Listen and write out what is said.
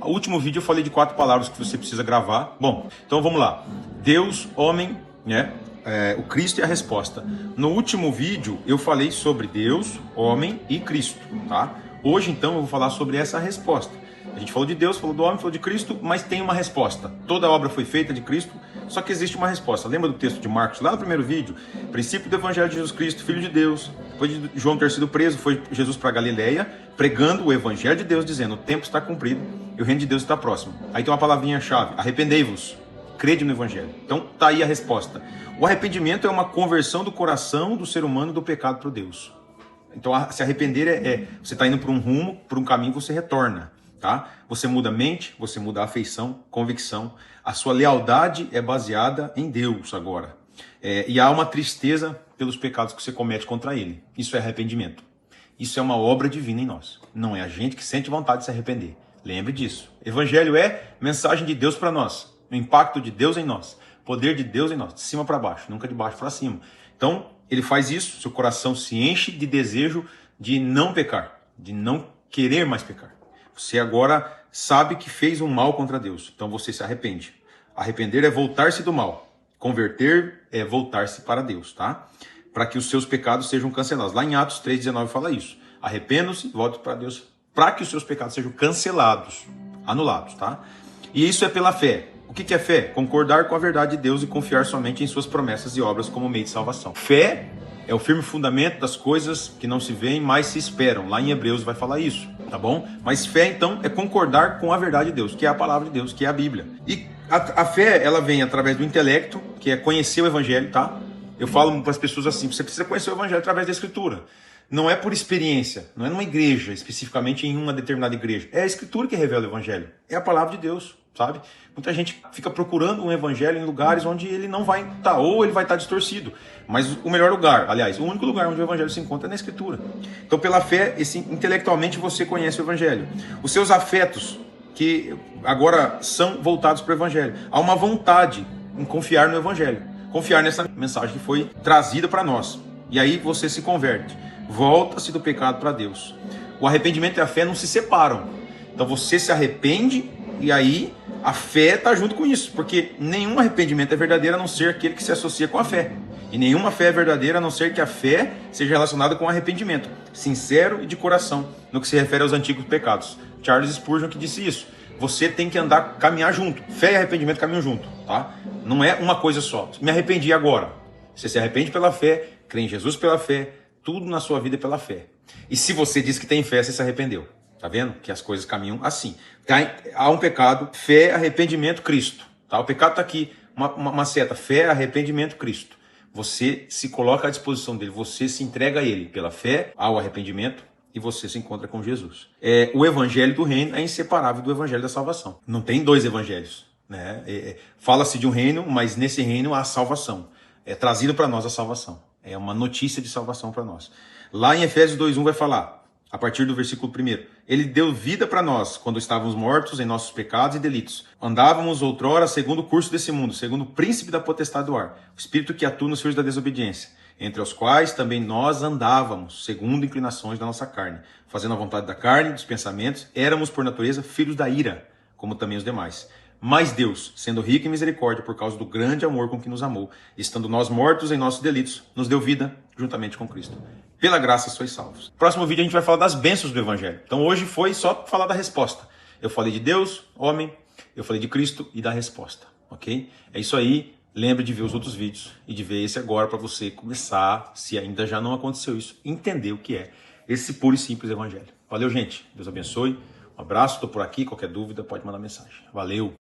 No último vídeo eu falei de 4 palavras que você precisa gravar. Bom, então vamos lá. Deus, homem, né? O Cristo e a resposta. No último vídeo eu falei sobre Deus, homem e Cristo, tá? Hoje então eu vou falar sobre essa resposta. A gente falou de Deus, falou do homem, falou de Cristo, mas tem uma resposta. Toda a obra foi feita de Cristo, só que existe uma resposta. Lembra do texto de Marcos, lá no primeiro vídeo? Princípio do Evangelho de Jesus Cristo, Filho de Deus. Depois de João ter sido preso, foi Jesus para Galileia, pregando o Evangelho de Deus, dizendo: o tempo está cumprido e o reino de Deus está próximo. Aí tem uma palavrinha-chave: arrependei-vos, crede no Evangelho. Então tá aí a resposta. O arrependimento é uma conversão do coração do ser humano do pecado para Deus. Então se arrepender você está indo por um rumo, por um caminho, você retorna. Tá? Você muda a mente, você muda a afeição, convicção. A sua lealdade é baseada em Deus agora. E há uma tristeza pelos pecados que você comete contra Ele. Isso é arrependimento. Isso é uma obra divina em nós. Não é a gente que sente vontade de se arrepender. Lembre disso. Evangelho é mensagem de Deus para nós. O impacto de Deus em nós. Poder de Deus em nós. De cima para baixo, nunca de baixo para cima. Então, Ele faz isso. Seu coração se enche de desejo de não pecar. De não querer mais pecar. Você agora sabe que fez um mal contra Deus, então você se arrepende. Arrepender é voltar-se do mal. Converter é voltar-se para Deus, tá? Para que os seus pecados sejam cancelados. Lá em Atos 3,19 fala isso. Arrependam-se, voltem para Deus, para que os seus pecados sejam cancelados, anulados, tá? E isso é pela fé. O que é fé? Concordar com a verdade de Deus e confiar somente em suas promessas e obras como meio de salvação. Fé é o firme fundamento das coisas que não se veem, mas se esperam. Lá em Hebreus vai falar isso, tá bom? Mas fé, então, é concordar com a verdade de Deus, que é a palavra de Deus, que é a Bíblia. E a fé, ela vem através do intelecto, que é conhecer o Evangelho, tá? Eu falo para as pessoas assim: você precisa conhecer o Evangelho através da Escritura. Não é por experiência, não é numa igreja, especificamente em uma determinada igreja. É a Escritura que revela o Evangelho. É a palavra de Deus, sabe? Muita gente fica procurando um Evangelho em lugares onde ele não vai estar, ou ele vai estar distorcido. Mas o melhor lugar, aliás, o único lugar onde o Evangelho se encontra é na Escritura. Então, pela fé, intelectualmente você conhece o Evangelho. Os seus afetos, que agora são voltados para o Evangelho. Há uma vontade em confiar no Evangelho. Confiar nessa mensagem que foi trazida para nós. E aí você se converte. Volta-se do pecado para Deus. O arrependimento e a fé não se separam. Então você se arrepende e aí a fé está junto com isso. Porque nenhum arrependimento é verdadeiro a não ser aquele que se associa com a fé. E nenhuma fé é verdadeira a não ser que a fé seja relacionada com arrependimento. Sincero e de coração, no que se refere aos antigos pecados. Charles Spurgeon que disse isso. Você tem que caminhar junto. Fé e arrependimento caminham junto, tá? Não é uma coisa só. Me arrependi agora. Você se arrepende pela fé, crê em Jesus pela fé, tudo na sua vida é pela fé. E se você diz que tem fé, você se arrependeu. Tá vendo? Que as coisas caminham assim. Há um pecado, fé, arrependimento, Cristo. Tá? O pecado está aqui, uma seta. Fé, arrependimento, Cristo. Você se coloca à disposição dele. Você se entrega a ele pela fé, ao arrependimento, e você se encontra com Jesus. O evangelho do reino é inseparável do evangelho da salvação. Não tem 2 evangelhos. Né? Fala-se de um reino, mas nesse reino há salvação. É trazido para nós a salvação. É uma notícia de salvação para nós. Lá em Efésios 2:1 vai falar, a partir do versículo 1, ele deu vida para nós quando estávamos mortos em nossos pecados e delitos. Andávamos outrora segundo o curso desse mundo, segundo o príncipe da potestade do ar, o espírito que atua nos filhos da desobediência, entre os quais também nós andávamos, segundo inclinações da nossa carne, fazendo a vontade da carne, dos pensamentos, éramos por natureza filhos da ira, como também os demais. Mas Deus, sendo rico em misericórdia por causa do grande amor com que nos amou, estando nós mortos em nossos delitos, nos deu vida juntamente com Cristo. Pela graça sois salvos. Próximo vídeo a gente vai falar das bênçãos do Evangelho. Então hoje foi só falar da resposta. Eu falei de Deus, homem, eu falei de Cristo e da resposta, ok? É isso aí. Lembre de ver os outros vídeos e de ver esse agora para você começar, se ainda já não aconteceu isso, entender o que é esse puro e simples Evangelho. Valeu, gente. Deus abençoe. Um abraço, estou por aqui. Qualquer dúvida pode mandar mensagem. Valeu!